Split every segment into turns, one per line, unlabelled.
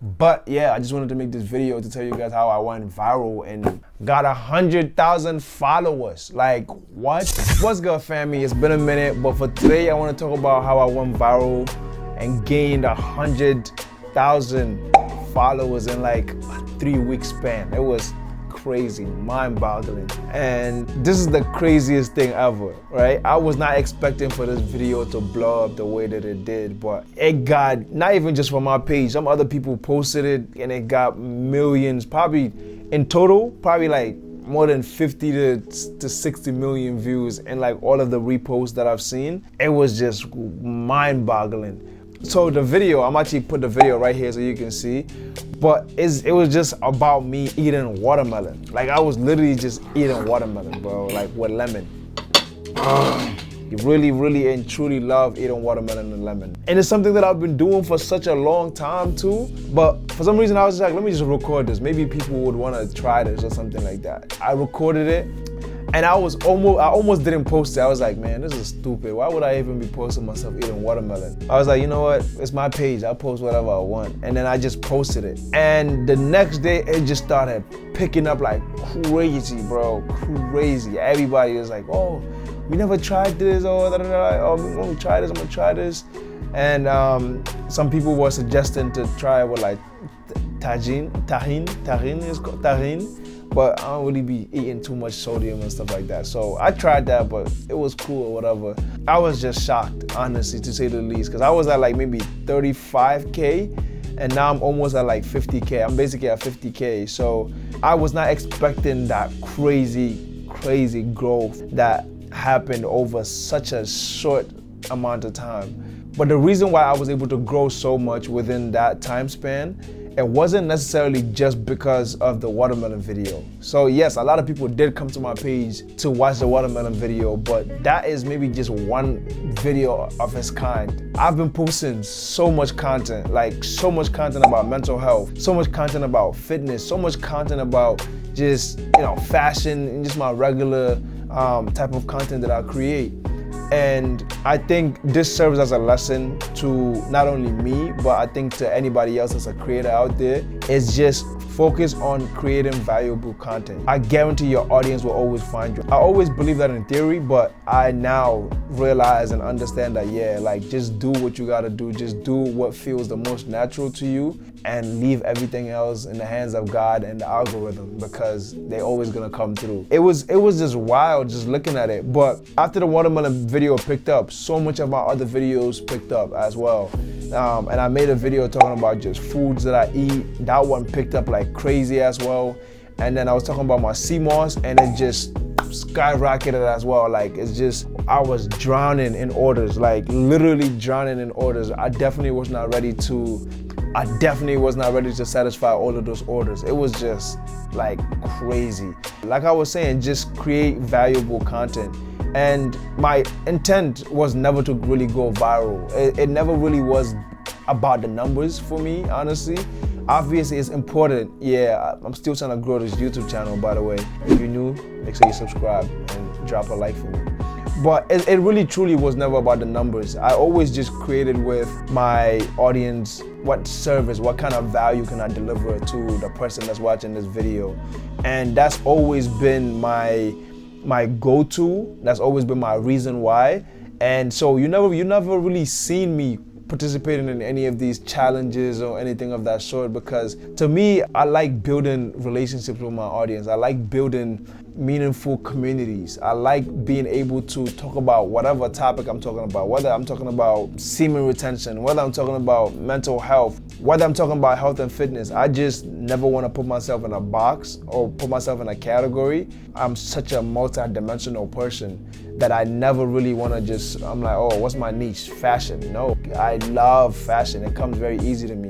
But yeah, I just wanted to make this video to tell you guys how I went viral and got 100,000 followers. Like, what? What's good, family? It's been a minute, but for today, I want to talk about how I went viral and gained 100,000 followers in like a 3-week span. It was crazy, mind-boggling. And this is the craziest thing ever, right? I was not expecting for this video to blow up the way that it did, but it got, not even just from my page, some other people posted it and it got millions, probably in total, probably like more than 50 to 60 million views, and like all of the reposts that I've seen. It was just mind-boggling. So the video, I'm actually put the video right here so you can see, but it was just about me eating watermelon. Like, I was literally just eating watermelon, bro, like with lemon. You really and truly love eating watermelon and lemon. And it's something that I've been doing for such a long time too, but for some reason I was just like, let me just record this. Maybe people would want to try this or something like that. I recorded it. And I almost didn't post it. I was like, man, this is stupid. Why would I even be posting myself eating watermelon? I was like, you know what? It's my page. I'll post whatever I want. And then I just posted it. And the next day, it just started picking up like crazy, bro. Crazy. Everybody was like, oh, we never tried this. Oh, I'm gonna try this. I'm gonna try this. And some people were suggesting to try it with like tahin. But I don't really be eating too much sodium and stuff like that. So I tried that, but it was cool or whatever. I was just shocked, honestly, to say the least, because I was at like maybe 35K, and now I'm almost at like 50K. I'm basically at 50K. So I was not expecting that crazy growth that happened over such a short amount of time. But the reason why I was able to grow so much within that time span, it wasn't necessarily just because of the watermelon video. So yes, a lot of people did come to my page to watch the watermelon video, but that is maybe just one video of its kind. I've been posting so much content, like so much content about mental health, so much content about fitness, so much content about just, fashion and just my regular type of content that I create. And I think this serves as a lesson to not only me, but I think to anybody else that's a creator out there, is just focus on creating valuable content. I guarantee your audience will always find you. I always believe that in theory, but I now realize and understand that, yeah, like just do what you gotta do. Just do what feels the most natural to you and leave everything else in the hands of God and the algorithm, because they're always gonna come through. It was just wild just looking at it. But after the watermelon video picked up, so much of my other videos picked up as well. And I made a video talking about just foods that I eat. That one picked up like crazy as well. And then I was talking about my sea moss, and it just skyrocketed as well. Like, it's just, I was drowning in orders, like literally drowning in orders. I definitely was not ready to satisfy all of those orders. It was just like crazy. Like I was saying, just create valuable content. And my intent was never to really go viral. It never really was about the numbers for me, honestly. Obviously, it's important. Yeah, I'm still trying to grow this YouTube channel, by the way. If you're new, make sure you subscribe and drop a like for me. But it really truly was never about the numbers. I always just created with my audience, what service, what kind of value can I deliver to the person that's watching this video. And that's always been my go-to. That's always been my reason why. And so you never really seen me participating in any of these challenges or anything of that sort, because to me, I like building relationships with my audience. I like building meaningful communities. I like being able to talk about whatever topic I'm talking about, whether I'm talking about semen retention, whether I'm talking about mental health, whether I'm talking about health and fitness. I just never want to put myself in a box or put myself in a category. I'm such a multi-dimensional person that I never really want to just, I'm like, oh, what's my niche? Fashion. No, I love fashion. It comes very easy to me,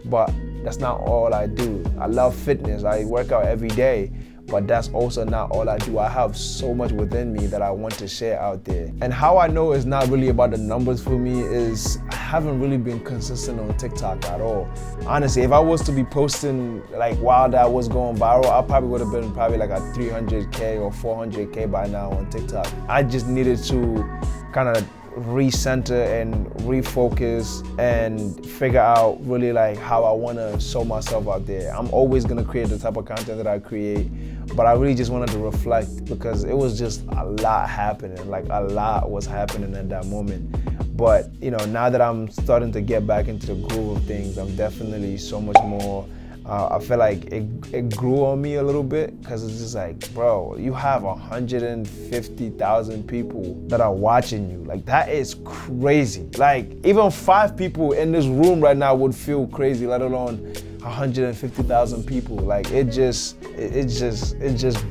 but that's not all I do. I love fitness. I work out every day. but that's also not all I do. I have so much within me that I want to share out there. And how I know it's not really about the numbers for me is I haven't really been consistent on TikTok at all. Honestly, if I was to be posting like while that was going viral, I probably would have been like at 300K or 400K by now on TikTok. I just needed to kind of recenter and refocus and figure out really like how I want to show myself out there. I'm always going to create the type of content that I create, but I really just wanted to reflect because it was just a lot happening. Like a lot was happening at that moment. But you know, now that I'm starting to get back into the groove of things, I'm definitely so much more. I feel like it grew on me a little bit because it's just like, bro, you have 150,000 people that are watching you. Like that is crazy. Like even 5 people in this room right now would feel crazy, let alone 150,000 people. Like it just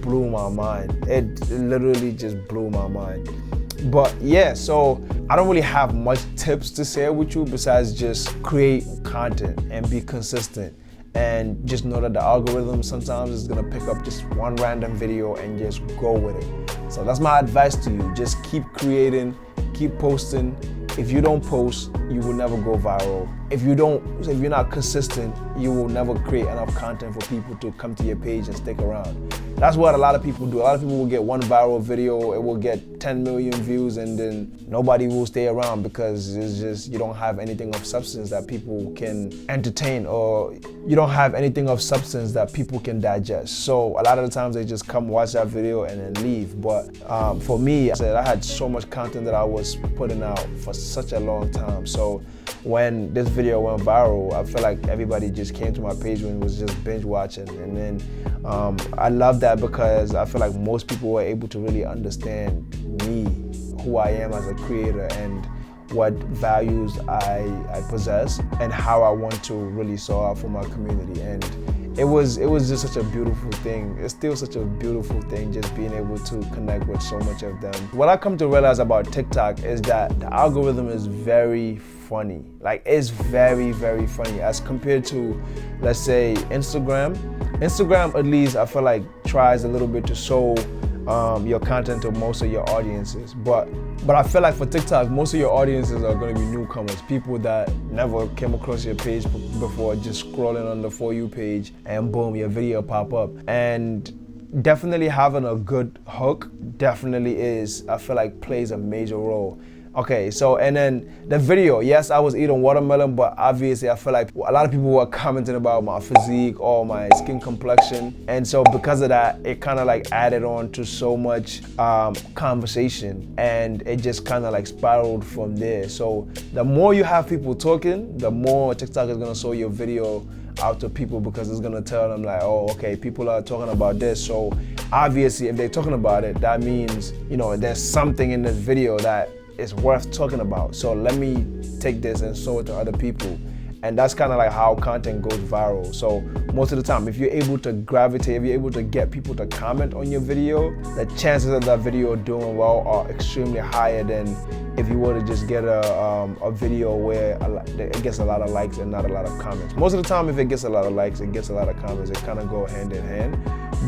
blew my mind. It literally just blew my mind. But yeah, so I don't really have much tips to share with you besides just create content and be consistent. And just know that the algorithm sometimes is gonna pick up just one random video and just go with it. So that's my advice to you. Just keep creating, keep posting. If you don't post, you will never go viral. If you're not consistent, you will never create enough content for people to come to your page and stick around. That's what a lot of people do. A lot of people will get one viral video, it will get 10 million views, and then nobody will stay around because it's just, you don't have anything of substance that people can entertain, or you don't have anything of substance that people can digest. So a lot of the times they just come watch that video and then leave. But for me, I had so much content that I was putting out for such a long time. So when this video went viral, I feel like everybody just came to my page when it was just binge watching. And then I love that because I feel like most people were able to really understand me, who I am as a creator, and what values I possess, and how I want to really show out for my community. And it was just such a beautiful thing. It's still such a beautiful thing, just being able to connect with so much of them. What I come to realize about TikTok is that the algorithm is very funny. Like it's very, very funny as compared to, let's say, Instagram. Instagram, at least, I feel like tries a little bit to show your content to most of your audiences, but I feel like for TikTok, most of your audiences are going to be newcomers, people that never came across your page before, just scrolling on the For You page, and boom, your video pop up. And definitely having a good hook definitely I feel like plays a major role. Okay, so and then the video, yes, I was eating watermelon, but obviously I feel like a lot of people were commenting about my physique or my skin complexion. And so because of that, it kind of like added on to so much conversation, and it just kind of like spiraled from there. So the more you have people talking, the more TikTok is gonna show your video out to people, because it's gonna tell them like, oh, okay, people are talking about this. So obviously if they're talking about it, that means, you know, there's something in this video that is worth talking about. So let me take this and show it to other people. And that's kind of like how content goes viral. So most of the time, if you're able to gravitate, if you're able to get people to comment on your video, the chances of that video doing well are extremely higher than if you were to just get a video where it gets a lot of likes and not a lot of comments. Most of the time, if it gets a lot of likes, it gets a lot of comments, it kind of go hand in hand.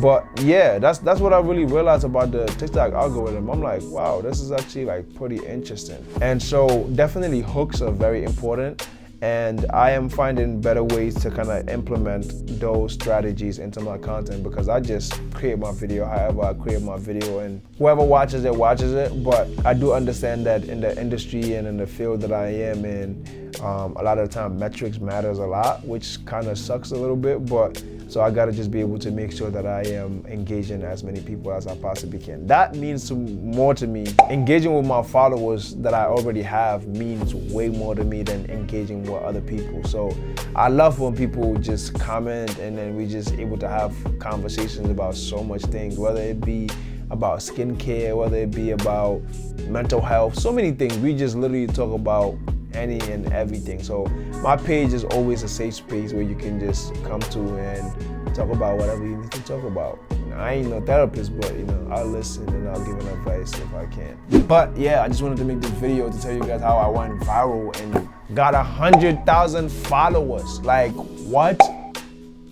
But yeah, that's what I really realized about the TikTok algorithm. I'm like, wow, this is actually like pretty interesting. And so definitely hooks are very important. And I am finding better ways to kind of implement those strategies into my content, because I just create my video however I create my video, and whoever watches it, watches it. But I do understand that in the industry and in the field that I am in, a lot of the time metrics matters a lot, which kind of sucks a little bit. But so I gotta just be able to make sure that I am engaging as many people as I possibly can. That means more to me. Engaging with my followers that I already have means way more to me than engaging with other people. So I love when people just comment, and then we just able to have conversations about so much things, whether it be about skincare, whether it be about mental health, so many things. We just literally talk about any and everything. So my page is always a safe space where you can just come to and talk about whatever you need to talk about. You know, I ain't no therapist, but you know, I'll listen and I'll give an advice if I can. But yeah, I just wanted to make this video to tell you guys how I went viral and got 100,000 followers. Like what?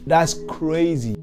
That's crazy.